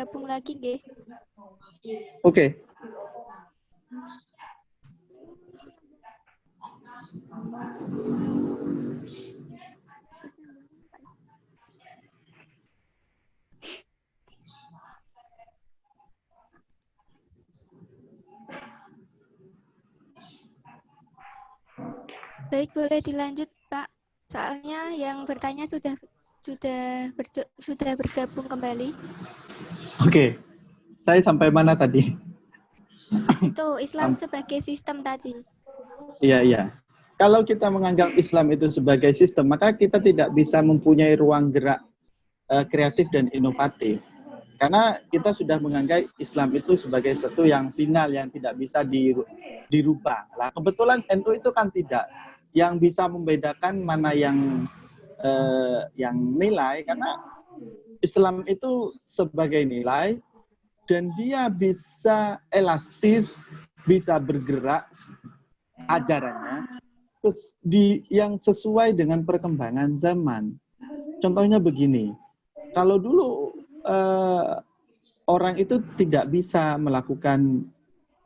bergabung lagi nggih. Oke. Baik, boleh dilanjut, Pak. Soalnya yang bertanya sudah bergabung kembali. Oke. Saya sampai mana tadi? Itu Islam sebagai sistem tadi. Iya, iya. Kalau kita menganggap Islam itu sebagai sistem, maka kita tidak bisa mempunyai ruang gerak kreatif dan inovatif. Karena kita sudah menganggap Islam itu sebagai sesuatu yang final, yang tidak bisa dirubah. Lah, kebetulan NU itu kan tidak. Yang bisa membedakan mana yang nilai, karena Islam itu sebagai nilai, dan dia bisa elastis, bisa bergerak ajarannya yang sesuai dengan perkembangan zaman. Contohnya begini, kalau dulu orang itu tidak bisa melakukan,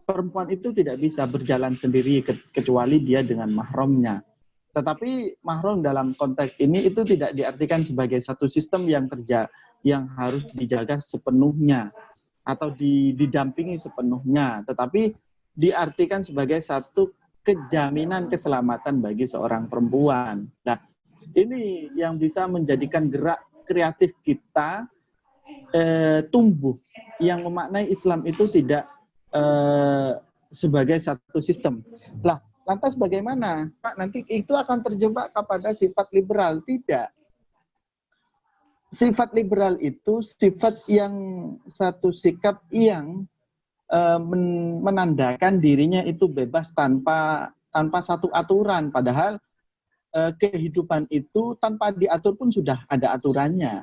perempuan itu tidak bisa berjalan sendiri kecuali dia dengan mahramnya. Tetapi mahram dalam konteks ini itu tidak diartikan sebagai satu sistem yang harus dijaga sepenuhnya atau didampingi sepenuhnya, tetapi diartikan sebagai satu kejaminan keselamatan bagi seorang perempuan. Nah, ini yang bisa menjadikan gerak kreatif kita tumbuh, yang memaknai Islam itu tidak sebagai satu sistem. Lah, lantas bagaimana, Pak? Nanti itu akan terjebak kepada sifat liberal? Tidak. Sifat liberal itu sifat yang satu sikap yang menandakan dirinya itu bebas tanpa satu aturan. Padahal kehidupan itu tanpa diatur pun sudah ada aturannya.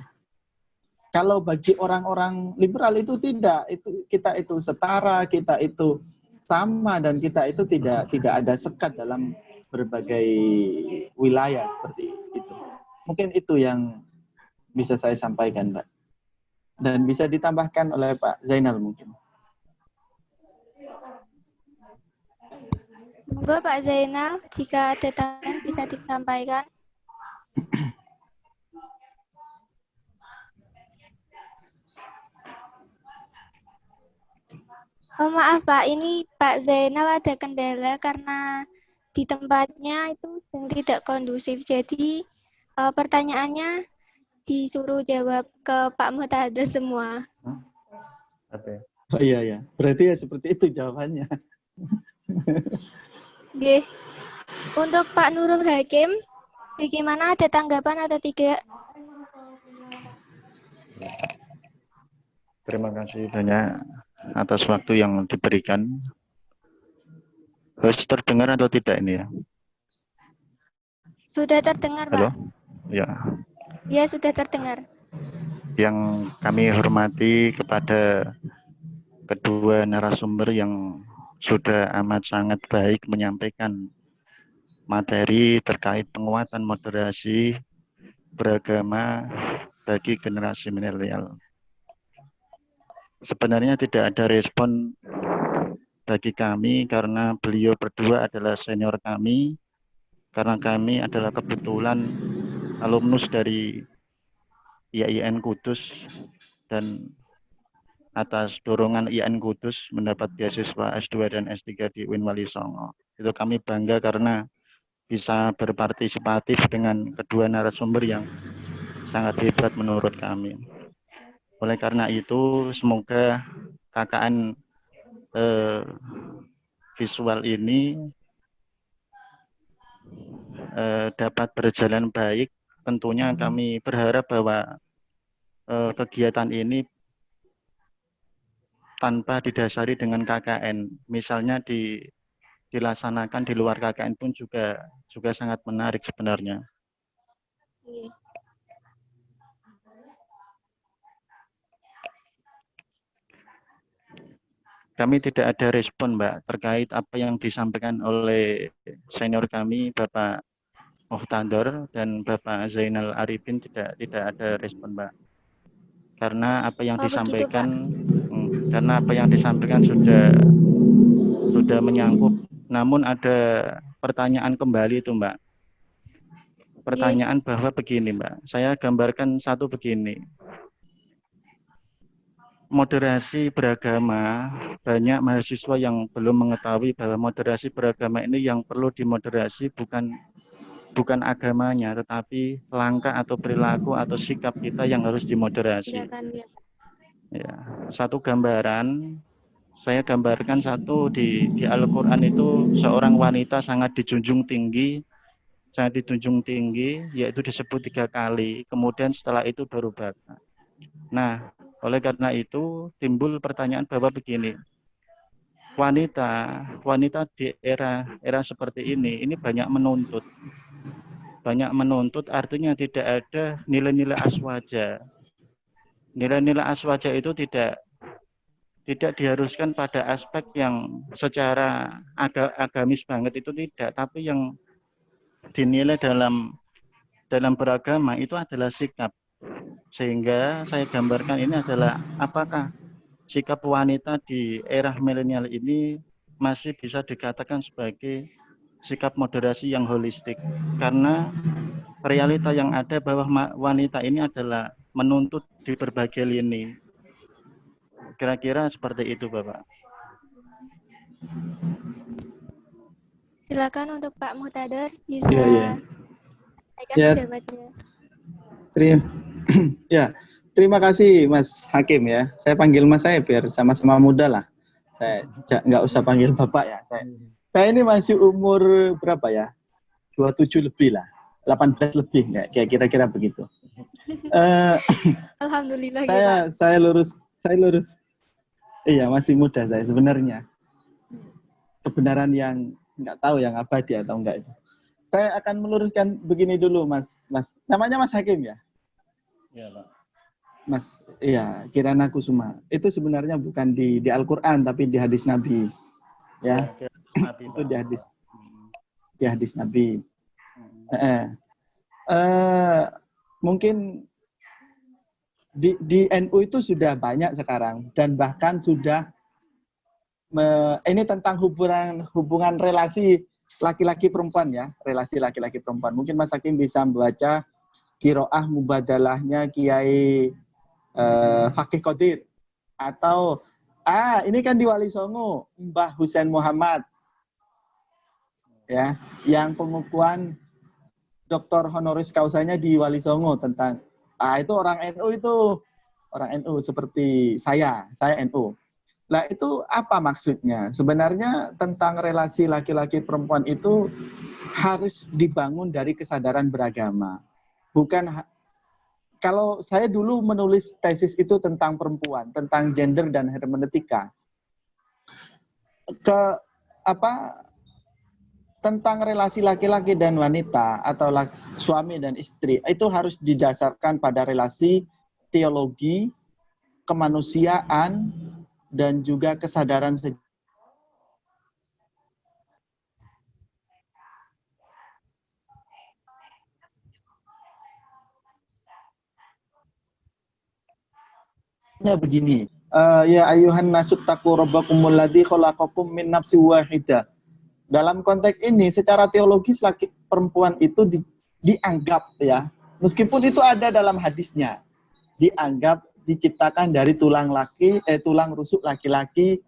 Kalau bagi orang-orang liberal itu tidak, itu kita itu setara, kita itu sama, dan kita itu tidak ada sekat dalam berbagai wilayah seperti itu. Mungkin itu yang bisa saya sampaikan, Mbak. Dan bisa ditambahkan oleh Pak Zainal mungkin. Monggo Pak Zainal, jika ada tambahan bisa disampaikan. Oh maaf Pak, ini Pak Zainal ada kendala karena di tempatnya itu sedang tidak kondusif. Jadi pertanyaannya disuruh jawab ke Pak Muhtadar semua. Oke. Oh iya ya, berarti ya seperti itu jawabannya. Oke. Untuk Pak Nurul Hakim, bagaimana, ada tanggapan atau tidak? Terima kasih banyak atas waktu yang diberikan. Host terdengar atau tidak ini ya? Sudah terdengar, Pak. Halo? Ya. Ya, sudah terdengar. Yang kami hormati kepada kedua narasumber yang sudah amat sangat baik menyampaikan materi terkait penguatan moderasi beragama bagi generasi milenial. Sebenarnya tidak ada respon bagi kami karena beliau berdua adalah senior kami, karena kami adalah kebetulan alumnus dari IAIN Kudus, dan atas dorongan IAIN Kudus mendapat beasiswa S2 dan S3 di UIN Wali Songo. Itu kami bangga karena bisa berpartisipatif dengan kedua narasumber yang sangat hebat menurut kami. Oleh karena itu, semoga KKN visual ini dapat berjalan baik. Tentunya kami berharap bahwa kegiatan ini tanpa didasari dengan KKN, misalnya dilaksanakan di luar KKN pun juga sangat menarik sebenarnya. Kami tidak ada respon, Mbak, terkait apa yang disampaikan oleh senior kami, Bapak Muhtadar dan Bapak Zainal Arifin, tidak ada respon, Mbak. karena apa yang Oh begitu Pak. disampaikan sudah menyangkut. Namun ada pertanyaan kembali itu Mbak. Nggih. Pertanyaan bahwa begini Mbak, saya gambarkan satu begini. Moderasi beragama, banyak mahasiswa yang belum mengetahui bahwa moderasi beragama ini yang perlu dimoderasi bukan agamanya, tetapi langkah atau perilaku atau sikap kita yang harus dimoderasi. Silakan ya. Ya, satu gambaran, saya gambarkan satu di Al-Quran itu seorang wanita sangat dijunjung tinggi, yaitu disebut 3 kali, kemudian setelah itu baru bata. Nah, oleh karena itu timbul pertanyaan bahwa begini, wanita di era seperti ini banyak menuntut artinya tidak ada nilai-nilai aswaja. Nilai-nilai aswaja itu tidak diharuskan pada aspek yang secara agamis banget itu tidak, tapi yang dinilai dalam beragama itu adalah sikap. Sehingga saya gambarkan ini adalah apakah sikap wanita di era milenial ini masih bisa dikatakan sebagai sikap moderasi yang holistik, karena realita yang ada bahwa wanita ini adalah menuntut di berbagai lini. Kira-kira seperti itu Bapak. Silakan untuk Pak Muhtadar bisa Iya. sampaikan Ya, pendapatnya. terima kasih Mas Hakim ya. Saya panggil Mas saya biar sama-sama muda lah. Saya nggak usah panggil Bapak ya. Saya ini masih umur berapa ya? 27 lebih lah. 18 lebih ya, kayak kira-kira begitu. Alhamdulillah ya Pak. Saya lurus. Iya, masih muda saya sebenarnya. Kebenaran yang nggak tahu yang abadi atau enggak itu. Saya akan meluruskan begini dulu, Mas. Namanya Mas Hakim ya? Iya, Pak. Mas, iya, Kirana Kusuma. Itu sebenarnya bukan di Al-Qur'an tapi di hadis Nabi. Ya. Itu di hadis Nabi. Mungkin di NU itu sudah banyak sekarang dan bahkan sudah ini tentang hubungan relasi laki-laki perempuan ya, relasi laki-laki perempuan. Mungkin Mas Hakim bisa membaca Qiraah Mubadalahnya Kiai Fakih Qadir, atau ini kan di Wali Songo Mbah Husain Muhammad ya, yang pengukuhan doktor honoris causanya di Wali Songo tentang itu orang NU seperti saya NU. Nah, itu apa maksudnya? Sebenarnya tentang relasi laki-laki perempuan itu harus dibangun dari kesadaran beragama. Bukan kalau saya dulu menulis tesis itu tentang perempuan, tentang gender dan hermeneutika. Tentang relasi laki-laki dan wanita atau suami dan istri itu harus didasarkan pada relasi teologi, kemanusiaan, dan juga kesadaran begini. Ya ayuhan nasut taqu rabbakumul ladzi khalaqakum min nafsin wahidah. Dalam konteks ini secara teologis laki perempuan itu dianggap ya, meskipun itu ada dalam hadisnya, dianggap diciptakan dari tulang rusuk laki-laki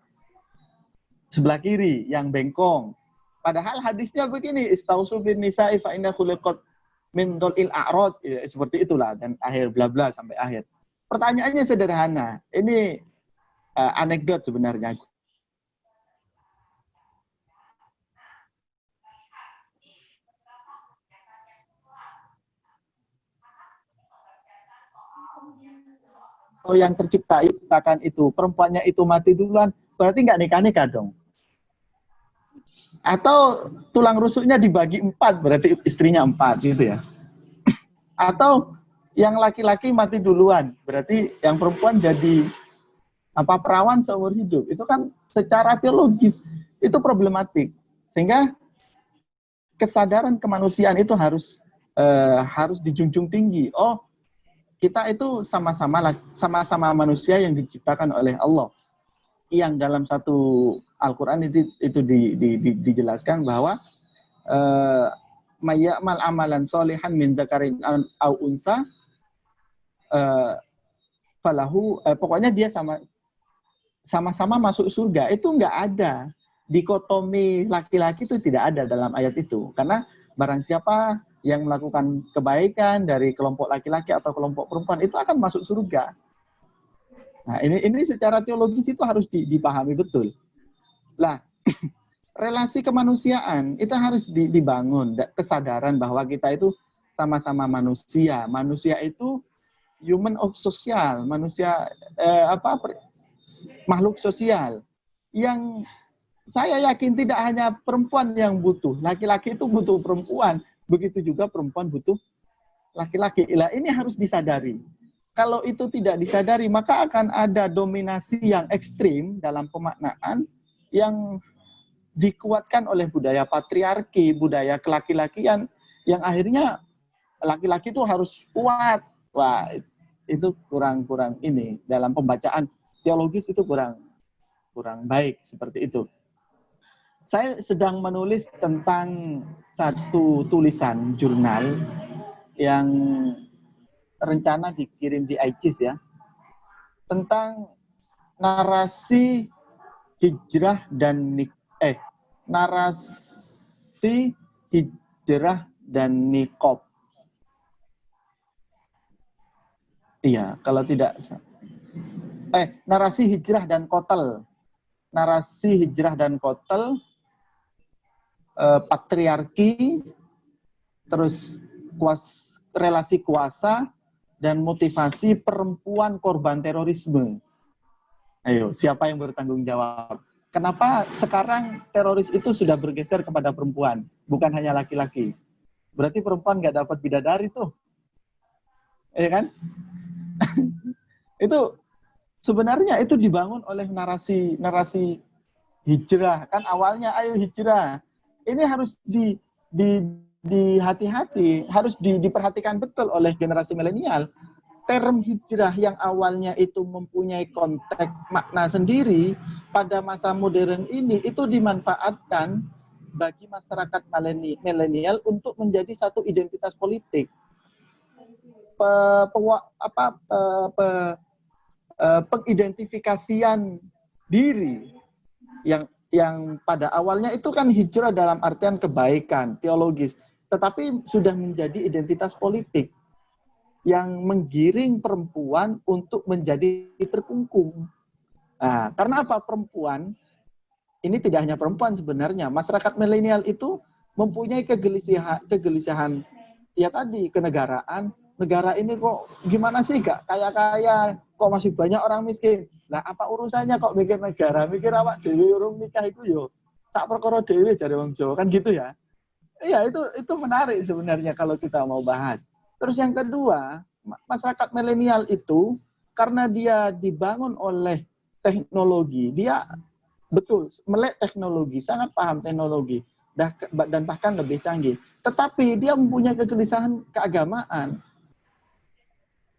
sebelah kiri yang bengkong. Padahal hadisnya begini, istausu bin nisa'i fa inna khuliqat min dhul'il a'rad, ya, seperti itulah dan akhir bla bla sampai akhir. Pertanyaannya sederhana. Ini anekdot sebenarnya. Oh, yang terciptakan itu perempuannya itu mati duluan, berarti nggak nikah dong. Atau tulang rusuknya dibagi 4, berarti istrinya 4 gitu ya. Atau yang laki-laki mati duluan, berarti yang perempuan jadi perawan seumur hidup. Itu kan secara teologis itu problematik. Sehingga kesadaran kemanusiaan itu harus dijunjung tinggi. Oh, kita itu sama-sama manusia yang diciptakan oleh Allah. Yang dalam satu Al-Quran itu dijelaskan bahwa mayya'mal amalan solihan min dzakarin au unsa falahu, pokoknya dia sama-sama masuk surga. Itu nggak ada dikotomi laki-laki, itu tidak ada dalam ayat itu. Karena barang siapa yang melakukan kebaikan dari kelompok laki-laki atau kelompok perempuan itu akan masuk surga. Nah, ini secara teologis itu harus dipahami betul. Lah, relasi kemanusiaan itu harus dibangun, kesadaran bahwa kita itu sama-sama manusia. Manusia itu human of social, manusia makhluk sosial yang saya yakin tidak hanya perempuan yang butuh, laki-laki itu butuh perempuan, begitu juga perempuan butuh laki-laki. Lah, ini harus disadari. Kalau itu tidak disadari, maka akan ada dominasi yang ekstrim dalam pemaknaan yang dikuatkan oleh budaya patriarki, budaya kelaki-lakian, yang akhirnya laki-laki itu harus kuat. Wah, itu kurang ini dalam pembacaan teologis, itu kurang baik seperti itu. Saya sedang menulis tentang satu tulisan jurnal yang rencana dikirim di ICIS ya, tentang narasi hijrah dan narasi hijrah dan nikob. Iya, kalau tidak narasi hijrah dan kotel. Narasi hijrah dan kotel, patriarki, terus relasi kuasa, dan motivasi perempuan korban terorisme. Ayo, siapa yang bertanggung jawab? Kenapa sekarang teroris itu sudah bergeser kepada perempuan, bukan hanya laki-laki? Berarti perempuan nggak dapat bidadari tuh. Iya kan? Itu sebenarnya itu dibangun oleh narasi hijrah. Kan awalnya ayo hijrah. Ini harus hati-hati, harus diperhatikan betul oleh generasi milenial. Term hijrah yang awalnya itu mempunyai konteks makna sendiri, pada masa modern ini itu dimanfaatkan bagi masyarakat milenial untuk menjadi satu identitas politik. Pengidentifikasian diri yang pada awalnya itu kan hijrah dalam artian kebaikan, teologis, tetapi sudah menjadi identitas politik yang menggiring perempuan untuk menjadi terkungkung. Nah, karena apa? Perempuan, ini tidak hanya perempuan sebenarnya, masyarakat milenial itu mempunyai kegelisahan ya tadi, kenegaraan. Negara ini kok gimana sih, gak kaya-kaya, kok masih banyak orang miskin. Nah, apa urusannya kok mikir negara, mikir awak dhewe urung nikah iku yo tak perkara dhewe jare wong Jawa, kan gitu ya. Iya, itu menarik sebenarnya kalau kita mau bahas. Terus yang kedua, masyarakat milenial itu karena dia dibangun oleh teknologi, dia betul melek teknologi, sangat paham teknologi dan bahkan lebih canggih. Tetapi dia mempunyai kegelisahan keagamaan.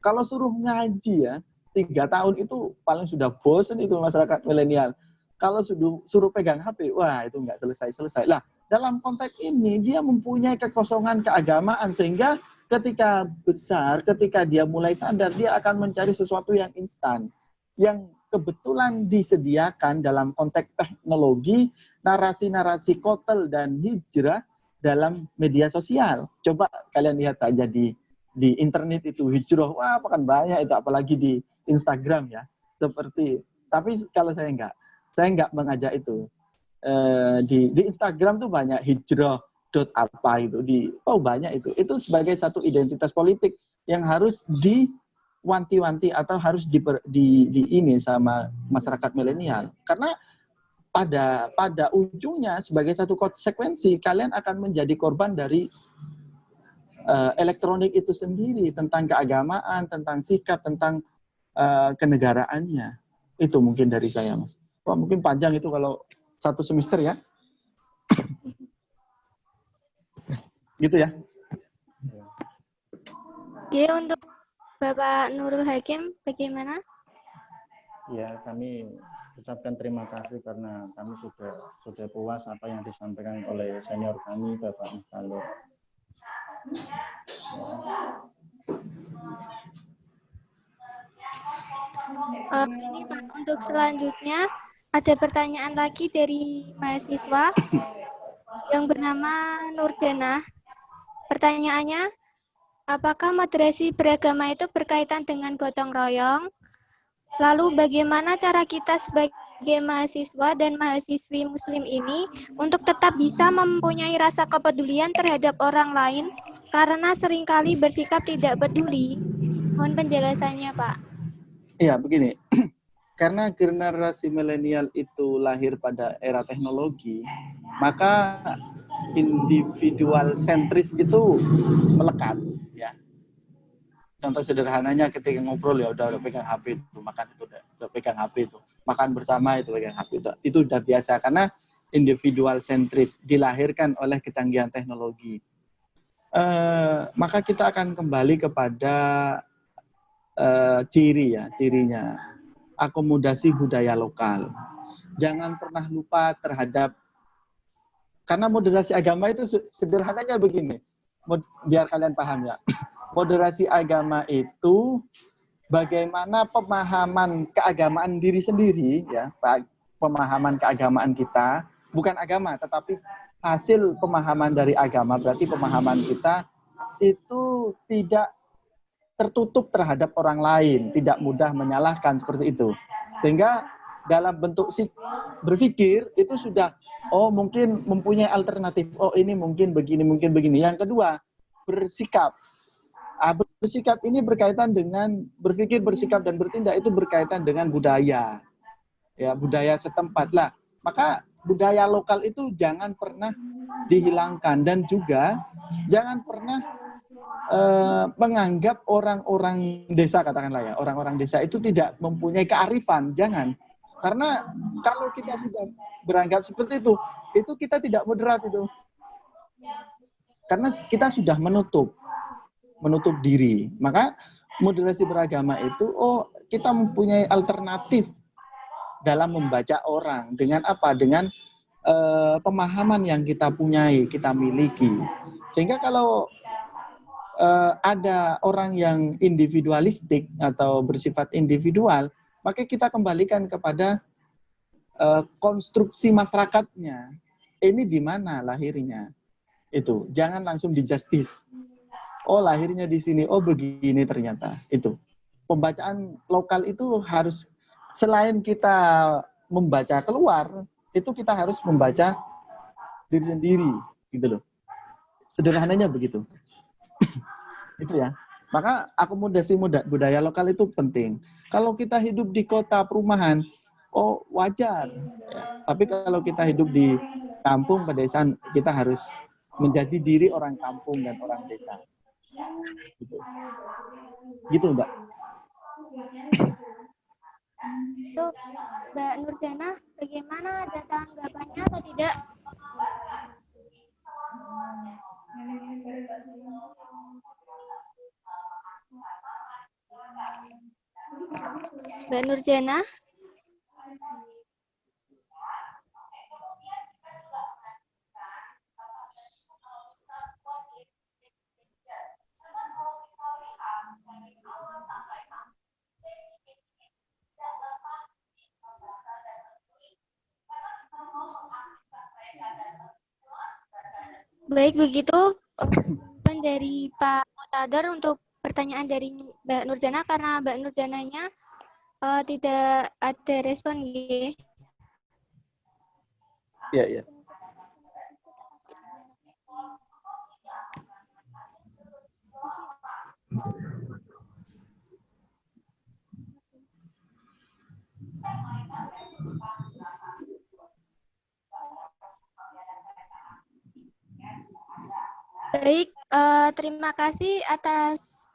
Kalau suruh ngaji ya, 3 tahun itu paling sudah bosan itu masyarakat milenial. Kalau suruh pegang HP, wah itu nggak selesai-selesai. Lah, dalam konteks ini dia mempunyai kekosongan keagamaan sehingga ketika besar, ketika dia mulai sadar, dia akan mencari sesuatu yang instan. Yang kebetulan disediakan dalam konteks teknologi, narasi-narasi kotel dan hijrah dalam media sosial. Coba kalian lihat saja di internet itu hijrah, wah kan banyak itu, apalagi di Instagram ya. Tapi kalau saya enggak mengajak itu. Di Instagram tuh banyak hijrah apa itu banyak itu. Itu sebagai satu identitas politik yang harus diwanti-wanti atau harus ini sama masyarakat milenial. Karena pada ujungnya sebagai satu konsekuensi kalian akan menjadi korban dari elektronik itu sendiri, tentang keagamaan, tentang sikap, tentang kenegaraannya. Itu mungkin dari saya, Mas. Wah, mungkin panjang itu kalau 1 semester ya. Gitu ya. Oke, untuk Bapak Nurul Hakim, bagaimana? Ya, kami ucapkan terima kasih karena kami sudah puas apa yang disampaikan oleh senior kami, Bapak Muhtalib. Ini Pak, untuk selanjutnya ada pertanyaan lagi dari mahasiswa yang bernama Nurjana. Pertanyaannya, apakah moderasi beragama itu berkaitan dengan gotong royong? Lalu bagaimana cara kita sebagai mahasiswa dan mahasiswi muslim ini untuk tetap bisa mempunyai rasa kepedulian terhadap orang lain karena seringkali bersikap tidak peduli? Mohon penjelasannya, Pak. Iya, begini. Karena generasi milenial itu lahir pada era teknologi, maka individual sentris itu melekat, ya. Contoh sederhananya ketika ngobrol ya udah pegang HP itu, makan itu udah pegang HP itu, makan bersama itu pegang HP itu udah biasa karena individual sentris dilahirkan oleh kecanggihan teknologi. Maka kita akan kembali kepada cirinya akomodasi budaya lokal. Jangan pernah lupa terhadap, karena moderasi agama itu sederhananya begini, biar kalian paham ya. Moderasi agama itu bagaimana pemahaman keagamaan diri sendiri, ya, pemahaman keagamaan kita, bukan agama, tetapi hasil pemahaman dari agama, berarti pemahaman kita itu tidak tertutup terhadap orang lain, tidak mudah menyalahkan seperti itu. Sehingga dalam bentuk berpikir itu sudah, oh mungkin mempunyai alternatif, oh ini mungkin begini, mungkin begini. Yang kedua, bersikap. Bersikap ini berkaitan dengan berpikir, bersikap, dan bertindak itu berkaitan dengan budaya. Ya, budaya setempat lah. Maka budaya lokal itu jangan pernah dihilangkan dan juga jangan pernah menganggap orang-orang desa, katakanlah ya, orang-orang desa itu tidak mempunyai kearifan, jangan. Karena kalau kita sudah beranggap seperti itu kita tidak moderat itu. Karena kita sudah menutup diri. Maka moderasi beragama itu, oh kita mempunyai alternatif dalam membaca orang. Dengan apa? Dengan pemahaman yang kita punyai, kita miliki. Sehingga kalau ada orang yang individualistik atau bersifat individual, maka kita kembalikan kepada konstruksi masyarakatnya. Ini di mana lahirnya? Itu jangan langsung dijustis. Oh lahirnya di sini, oh begini ternyata. Itu pembacaan lokal itu harus, selain kita membaca keluar, itu kita harus membaca diri sendiri, gitu loh. Sederhananya begitu. Itu ya. Maka akomodasi budaya lokal itu penting. Kalau kita hidup di kota perumahan, oh wajar. Ya. Tapi kalau kita hidup di kampung, pedesaan, kita harus menjadi diri orang kampung dan orang desa. Gitu, gitu Mbak. Untuk Mbak Nurjana, bagaimana, ada tanggapannya atau tidak? Mbak Nurjana? Baik, begitu dari Pak Muhtadar untuk pertanyaan dari Mbak Nurjana, karena Mbak Nurjananya tidak ada respon. Ya, ya. Baik, terima kasih atas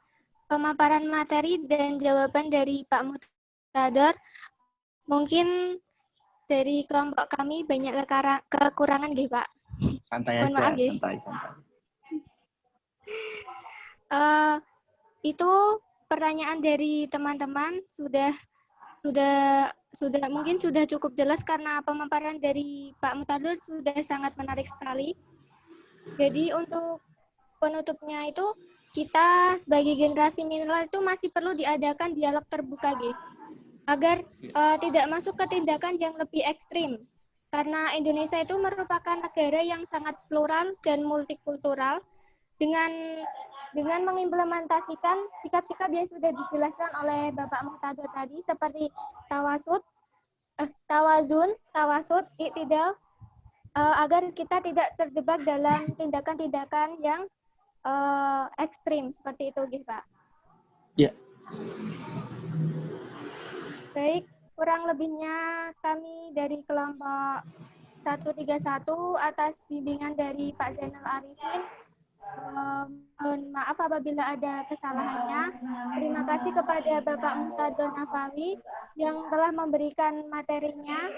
pemaparan materi dan jawaban dari Pak Muhtadar. Mungkin dari kelompok kami banyak kekurangan, nggih, Pak. Santai Mohon aja, maaf, nggih. santai. Itu pertanyaan dari teman-teman sudah mungkin sudah cukup jelas karena pemaparan dari Pak Mutadir sudah sangat menarik sekali. Jadi untuk penutupnya itu kita sebagai generasi milenial itu masih perlu diadakan dialog terbuka agar tidak masuk ke tindakan yang lebih ekstrim. Karena Indonesia itu merupakan negara yang sangat plural dan multikultural dengan mengimplementasikan sikap-sikap yang sudah dijelaskan oleh Bapak Muhtadar tadi seperti tawazun, tawasud, iktidal, agar kita tidak terjebak dalam tindakan-tindakan yang ekstrim seperti itu, Pak. Ya. Baik, kurang lebihnya kami dari kelompok 131 atas bimbingan dari Pak Zainal Arifin. Mohon maaf apabila ada kesalahannya. Terima kasih kepada Bapak Muhtadar Nafawi yang telah memberikan materinya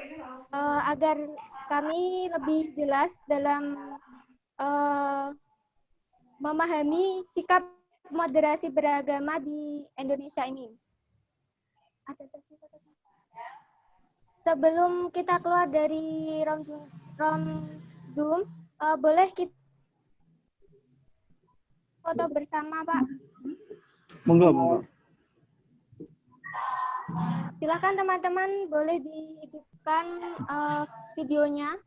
agar kami lebih jelas dalam memahami sikap moderasi beragama di Indonesia ini. Ada sesi foto. Sebelum kita keluar dari room Zoom, boleh kita foto bersama, Pak? Monggo. Silakan teman-teman, boleh dihidupkan videonya.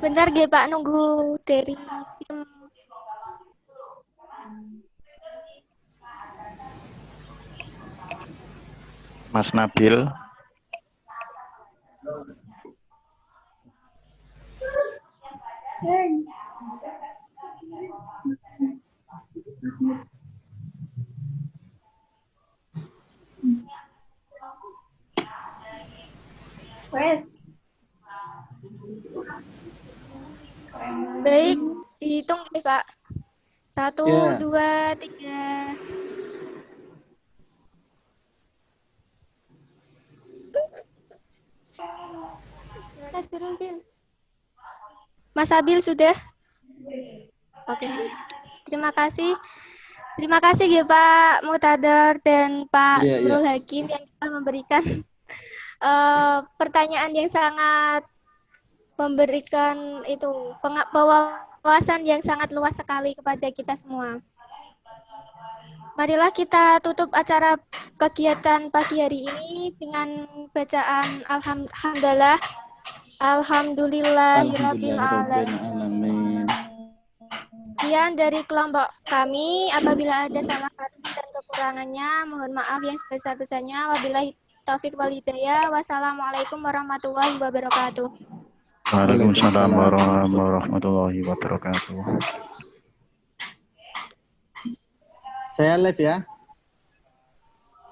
Sebentar, Pak, nunggu dari tim. Mas Nabil. Baik, dihitung Pak. 1, 2, 3. Mas Abil sudah? Oke. Terima kasih. Terima kasih Pak Muhtadar dan Pak Nurul Hakim yang telah memberikan pertanyaan yang sangat memberikan wawasan yang sangat luas sekali kepada kita semua. Marilah kita tutup acara kegiatan pagi hari ini dengan bacaan Alhamdulillahirabbil alamin. Sekian dari kelompok kami. Apabila ada salah kata dan kekurangannya, mohon maaf yang sebesar-besarnya. Wabillahi taufik wal hidayah. Wassalamualaikum warahmatullahi wabarakatuh. Waalaikumsalam warahmatullahi wabarakatuh. Saya live ya?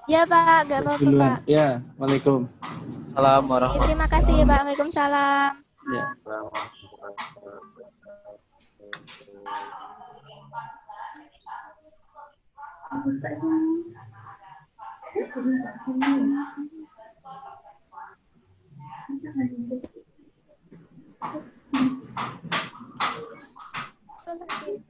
Ya Pak, gak apa-apa Pak. Ya, waalaikum. Salam warahmatullahi. Terima kasih ya Pak. Waalaikumsalam. Ya. Terima kasih.